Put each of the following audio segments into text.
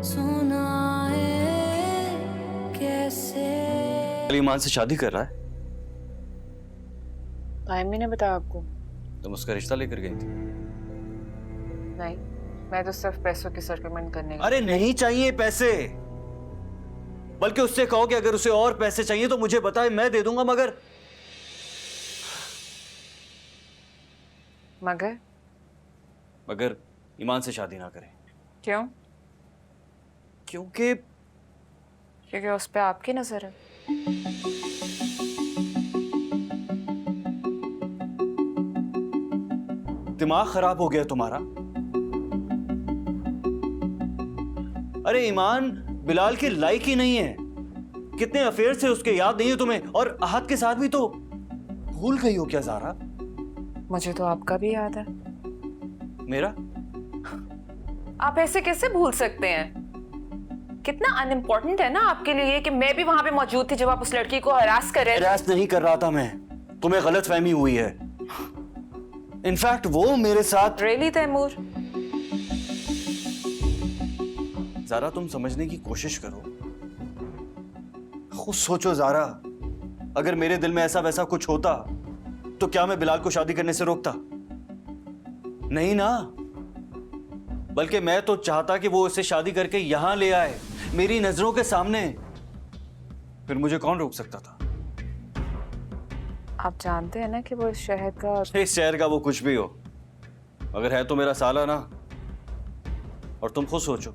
सुनाए कैसे। ईमान से शादी कर रहा है? भाई ने बताया आपको? तुम उसका रिश्ता लेकर गई थी? नहीं, मैं तो सिर्फ पैसों की सेटलमेंट करने गई। अरे नहीं चाहिए पैसे, बल्कि उससे कहो कि अगर उसे और पैसे चाहिए तो मुझे बताए, मैं दे दूंगा। मगर ईमान से शादी ना करें। क्यों? क्योंकि उस पे आपकी नजर है। दिमाग खराब हो गया तुम्हारा? अरे ईमान बिलाल की लायक ही नहीं है। कितने अफेयर से उसके याद नहीं है तुम्हें? और आहत के साथ भी तो भूल गई हो क्या ज़ारा? मुझे तो आपका भी याद है। मेरा? आप ऐसे कैसे भूल सकते हैं? कितना अनइम्पोर्टेंट है ना आपके लिए कि मैं भी वहां पे मौजूद थी जब आप उस लड़की को हरास कर रहे थे। हरास नहीं कर रहा था मैं, तुम्हें गलतफहमी हुई है। इनफैक्ट वो मेरे साथ। रियली तैमूर? ज़ारा तुम समझने की कोशिश करो, खुद सोचो ज़ारा। अगर मेरे दिल में ऐसा वैसा कुछ होता तो क्या मैं बिलाल को शादी करने से रोकता? नहीं ना, बल्कि मैं तो चाहता कि वो उससे शादी करके यहां ले आए, मेरी नजरों के सामने। फिर मुझे कौन रोक सकता था? आप जानते हैं ना कि वो इस शहर का इस शहर का वो कुछ भी हो, अगर है तो मेरा साला ना। और तुम खुद सोचो,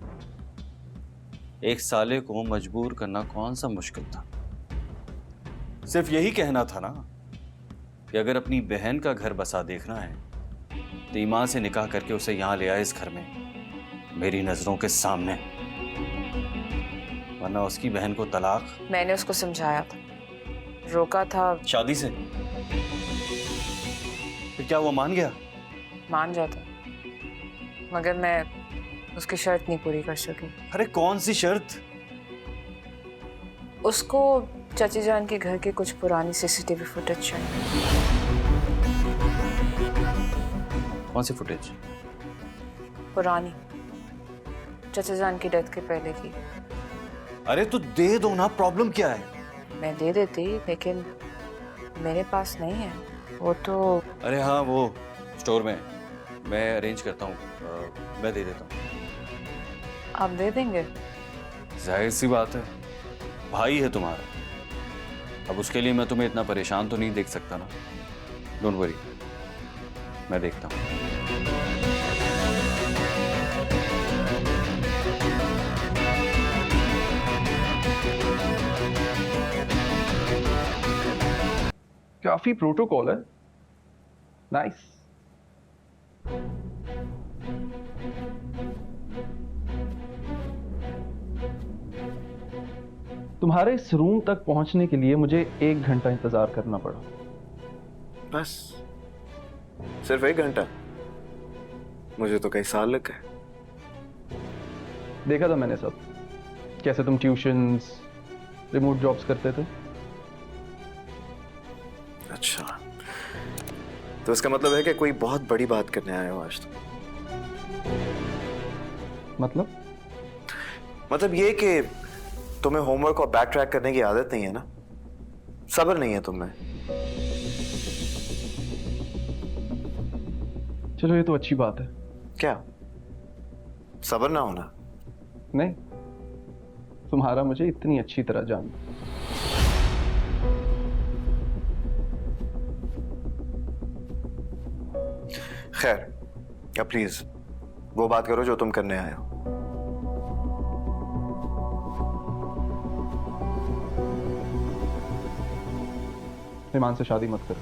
एक साले को मजबूर करना कौन सा मुश्किल था? सिर्फ यही कहना था ना कि अगर अपनी बहन का घर बसा देखना है तो ईमान से निकाह करके उसे यहां ले आए, इस घर में, मेरी नजरों के सामने। वरना उसकी बहन को तलाक। मैंने उसको समझाया था, रोका था। शादी से? फिर क्या वो मान गया? मान जाता, मगर मैं उसकी शर्त नहीं पूरी कर सकी। अरे कौन सी शर्त? उसको चाची जान के घर के कुछ पुरानी सीसीटीवी फुटेज चाहिए। कौन सी फुटेज? पुरानी, चाचा जान की डेथ के पहले की। अरे तो दे दो ना, प्रॉब्लम क्या है? मैं दे देती, लेकिन मेरे पास नहीं है वो तो। अरे हाँ, वो स्टोर में, मैं अरेंज करता हूँ, मैं दे देता हूँ। आप दे देंगे? जाहिर सी बात है, भाई है तुम्हारा। अब उसके लिए मैं तुम्हें इतना परेशान तो नहीं देख सकता ना। डोंट वरी, मैं देखता हूँ। काफी प्रोटोकॉल है। नाइस। तुम्हारे इस रूम तक पहुंचने के लिए मुझे 1 घंटा इंतजार करना पड़ा। बस सिर्फ 1 घंटा? मुझे तो कई साल लग गए। देखा था मैंने सब, कैसे तुम ट्यूशंस, रिमोट जॉब्स करते थे। अच्छा, तो इसका मतलब है कि कोई बहुत बड़ी बात करने आए हो आज तुम। मतलब ये कि तुम्हें होमवर्क और बैक ट्रैक करने की आदत नहीं है ना, सब्र नहीं है तुम्हें। चलो ये तो अच्छी बात है। क्या सब्र ना होना? नहीं, तुम्हारा मुझे इतनी अच्छी तरह जान। खैर, अब प्लीज वो बात करो जो तुम करने आए हो। ईमान से शादी मत करो।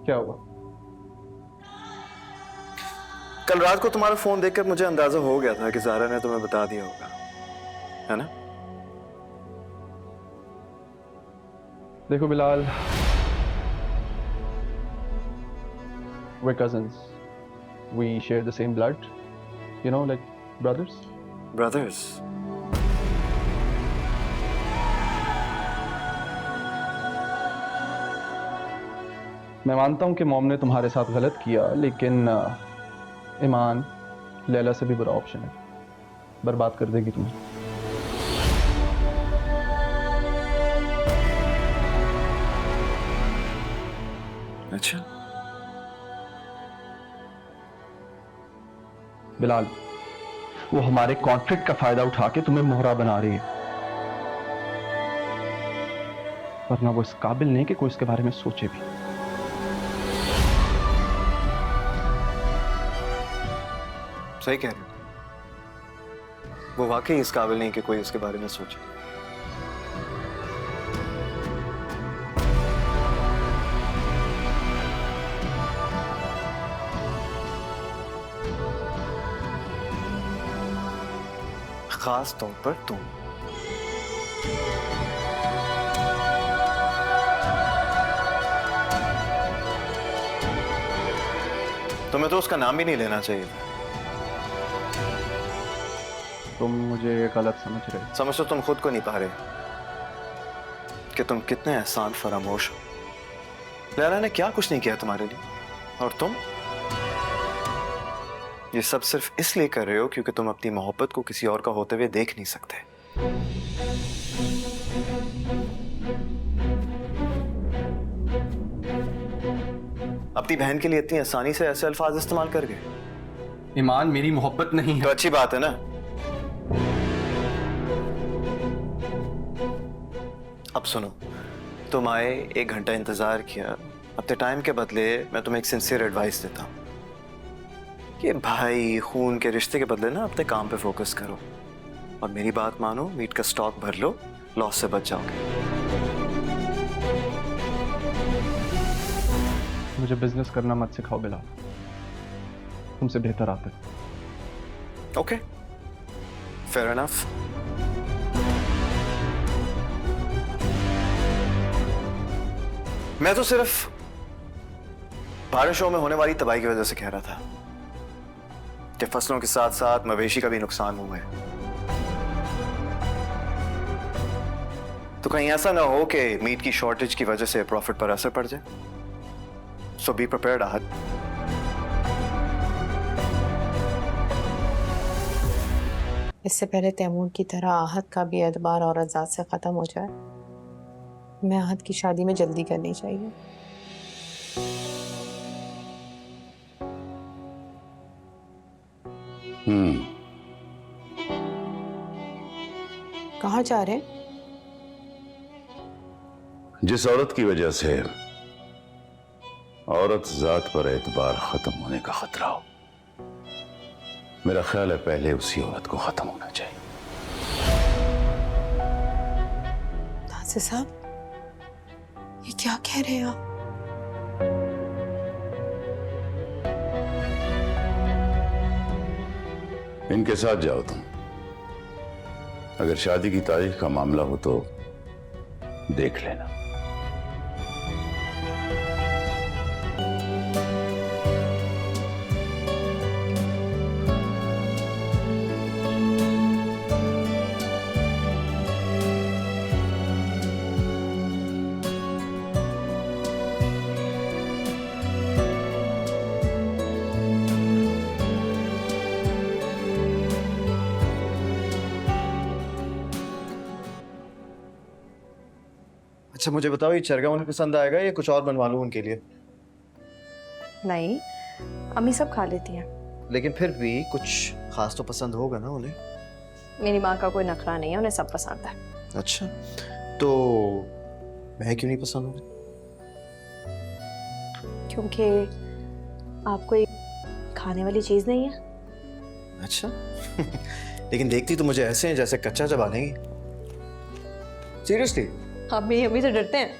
क्या हुआ? कल रात को तुम्हारा फोन देखकर मुझे अंदाजा हो गया था कि ज़ारा ने तुम्हें बता दिया होगा, है ना? देखो Bilal, we're cousins. We share the same blood. You know, like brothers. Brothers. मैं मानता हूँ कि मॉम ने तुम्हारे साथ गलत किया, लेकिन ईमान लैला से भी बुरा ऑप्शन है, बर्बाद कर देगी तुम्हें। अच्छा, बिलाल, वो हमारे कॉन्फ्लिक्ट का फायदा उठा के तुम्हें मोहरा बना रही है, वरना वो इस काबिल नहीं कि कोई इसके बारे में सोचे भी। सही कह रहे हो, वो वाकई इस काबिल नहीं कि कोई इसके बारे में सोचे। खास तौर पर तुम। तुम्हें तो उसका नाम भी नहीं लेना चाहिए था। तुम मुझे गलत समझ रहे हो। समझ तो तुम खुद को नहीं पा रहे कि तुम कितने एहसान फरामोश हो। लैला ने क्या कुछ नहीं किया तुम्हारे लिए, और तुम ये सब सिर्फ इसलिए कर रहे हो क्योंकि तुम अपनी मोहब्बत को किसी और का होते हुए देख नहीं सकते। अपनी बहन के लिए इतनी आसानी से ऐसे अल्फाज इस्तेमाल कर गए। ईमान मेरी मोहब्बत नहीं तो है। अच्छी बात है ना। अब सुनो, तुम आए, 1 घंटा इंतजार किया, अपने टाइम के बदले मैं तुम्हें एक सिंसियर एडवाइस देता हूँ कि भाई खून के रिश्ते के बदले ना अपने काम पे फोकस करो, और मेरी बात मानो, मीट का स्टॉक भर लो, लॉस से बच जाओगे। मुझे बिजनेस करना मत सिखाओ बिलाल, तुमसे बेहतर आते। Okay, fair enough. मैं तो सिर्फ बारिशों में होने वाली तबाही की वजह से कह रहा था कि फसलों के साथ साथ मवेशी का भी नुकसान हुआ है। तो कहीं ऐसा ना हो कि मीट की शॉर्टेज की वजह से प्रॉफिट पर असर पड़ जाए। सो बी प्रिपेयर्ड आहत। इससे पहले तैमूर की तरह आहत का भी एतबार और आजाद से ख़त्म हो जाए, मैं आहत की शादी में जल्दी करनी चाहिए। कहाँ जा रहे हैं? जिस औरत की वजह से औरत जात पर एतबार खत्म होने का खतरा हो, मेरा ख्याल है पहले उसी औरत को खत्म होना चाहिए। नासिर साहब, ये क्या कह रहे हैं आप? इनके साथ जाओ तुम। अगर शादी की तारीख का मामला हो तो देख लेना। अच्छा मुझे बताओ, ये चरगा उन्हें पसंद आएगा या कुछ और बनवा लूं उनके लिए? नहीं, अम्मी सब खा लेती हैं। लेकिन फिर भी कुछ खास तो पसंद होगा ना उन्हें। मेरी माँ का कोई नखरा नहीं है, उन्हें सब पसंद है। अच्छा, तो मैं क्यों नहीं पसंद हूँ? क्योंकि आप कोई खाने वाली चीज नहीं है। अच्छा लेकिन देखती तो मुझे ऐसे हैं जैसे कच्चा चबा लेंगी। सीरियसली? आप मेरी अम्मी से डरते हैं?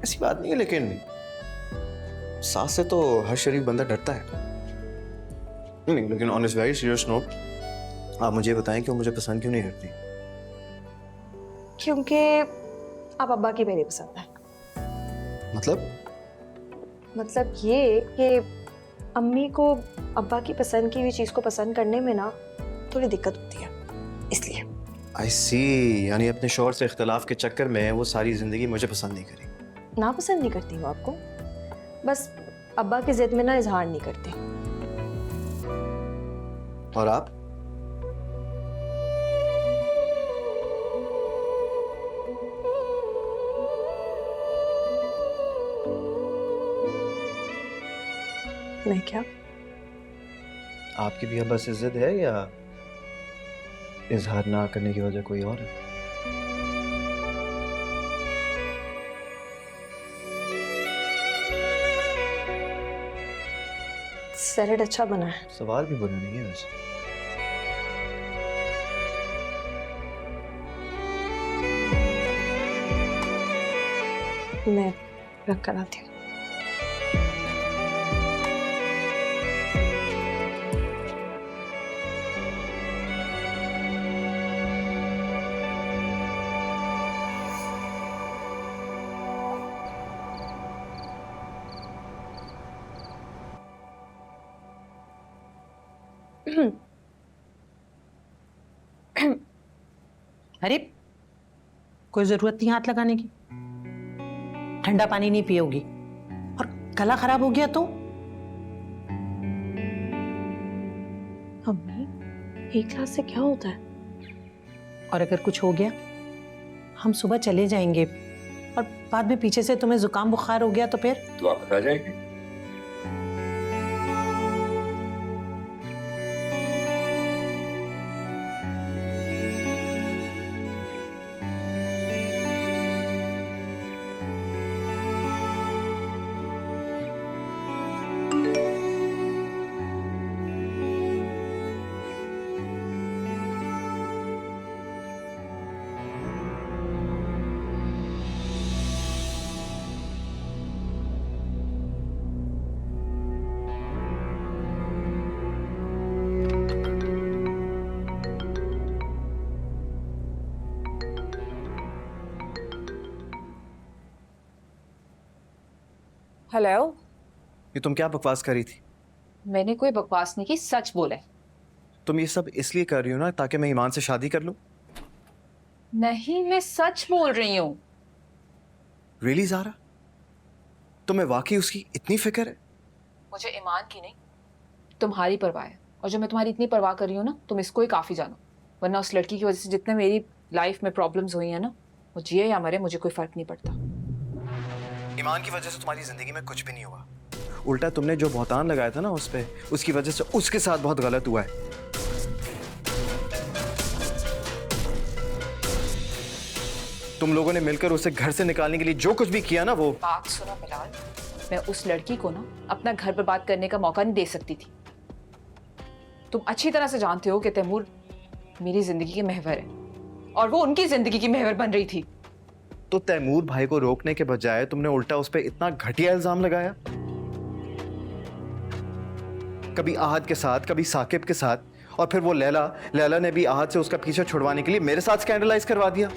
ऐसी बात नहीं है, लेकिन सास से तो हर शरीफ बंदा डरता है। नहीं, लेकिन on is very serious note, आप मुझे बताएं कि वो मुझे पसंद क्यों नहीं करती? क्योंकि आप अब्बा की मेरी पसंद है। मतलब ये कि अम्मी को अब्बा की पसंद की हुई चीज को पसंद करने में ना थोड़ी दिक्कत होती है, इसलिए। आई सी, यानी अपने शौहर से इख्तलाफ के चक्कर में वो सारी जिंदगी मुझे पसंद नहीं करी। नापसंद नहीं करती हूँ आपको, बस अब्बा की जिद में ना इजहार नहीं करती। और आप? मैं क्या? आपकी भी अब बस इज्जत है या इजहार ना करने की वजह कोई और है? सैलेड अच्छा बना है। सवाल भी बुरा नहीं है वैसे। मैं रख कर आती हूँ। अरे कोई जरूरत नहीं हाथ लगाने की। ठंडा पानी नहीं पियोगी और गला खराब हो गया तो? अम्मी, एक गिलास से क्या होता है? और अगर कुछ हो गया, हम सुबह चले जाएंगे और बाद में पीछे से तुम्हें जुकाम बुखार हो गया तो फिर? तो आप आ जाएंगे। हेलो। ये तुम क्या बकवास कर रही थी? मैंने कोई बकवास नहीं की, सच बोला है। तुम ये सब इसलिए कर रही हो ना ताकि मैं ईमान से शादी कर लूं? नहीं, मैं सच बोल रही हूँ। रियली ज़ारा? तुम्हें वाकई उसकी इतनी फिक्र है? मुझे ईमान की नहीं, तुम्हारी परवाह है। और जो मैं तुम्हारी इतनी परवाह कर रही हूँ ना, तुम इसको ही काफी जानो। वरना उस लड़की की वजह से जितने मेरी लाइफ में प्रॉब्लम्स हुई हैं ना, वो जिए या मरे मुझे कोई फर्क नहीं पड़ता। ईमान की वजह से तुम्हारी जिंदगी में कुछ भी नहीं हुआ। उल्टा तुमने जो बहुतान लगाया था ना उस पे, उसकी वजह से उसके साथ बहुत गलत हुआ है। तुम लोगों ने मिलकर उसे घर से निकालने के लिए जो कुछ भी किया ना, वो बात सुनो बिलाल, मैं उस लड़की को ना अपना घर बर्बाद करने का मौका नहीं दे सकती थी। तुम अच्छी तरह से जानते हो कि तैमूर मेरी जिंदगी के महवर है और वो उनकी जिंदगी की महवर बन रही थी। तो तैमूर भाई को रोकने के बजाय तुमने उल्टा उस पर इतना घटिया इल्जाम लगाया। कभी आहद के साथ, कभी साकिब के साथ, और फिर वो लैला ने भी आहद से उसका पीछा छुड़वाने के लिए मेरे साथ स्कैंडलाइज करवा दिया।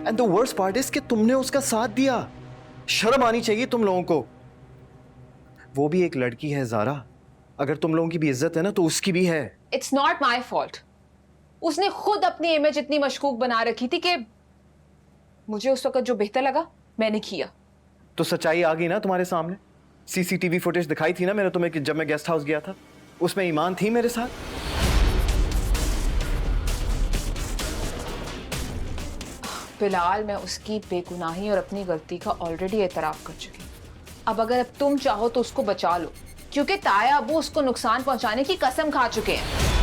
And the worst part is कि तुमने उसका साथ दिया। शर्म आनी चाहिए तुम लोगों को। वो भी एक लड़की है ज़ारा, अगर तुम लोगों की भी इज्जत है ना तो उसकी भी है। It's not my fault. उसने खुद अपनी इमेज इतनी मशकूक बना रखी थी कि मुझे उस वक्त जो बेहतर लगा मैंने किया। तो सच्चाई आ गई ना तुम्हारे सामने। सीसीटीवी फुटेज दिखाई थी ना मैंने तुम्हें कि जब मैं गेस्ट हाउस गया था, उसमें ईमान थी मेरे साथ। फिलहाल मैं उसकी बेगुनाही और अपनी गलती का ऑलरेडी एतराफ कर चुकी हूँ। अब तुम चाहो तो उसको बचा लो, क्योंकि ताया अबू उसको नुकसान पहुंचाने की कसम खा चुके हैं।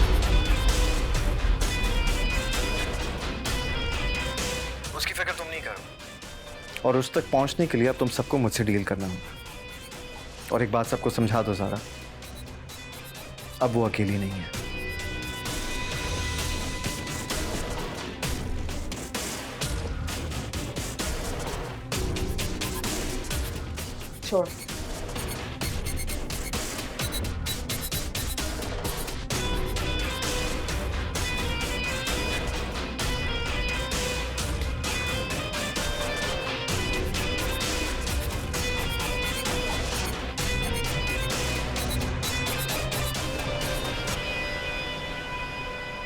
उसकी फिक्र तुम नहीं करो, और उस तक पहुंचने के लिए अब तुम सबको मुझसे डील करना होगा। और एक बात सबको समझा दो ज़ारा, अब वो अकेली नहीं है। छोड़।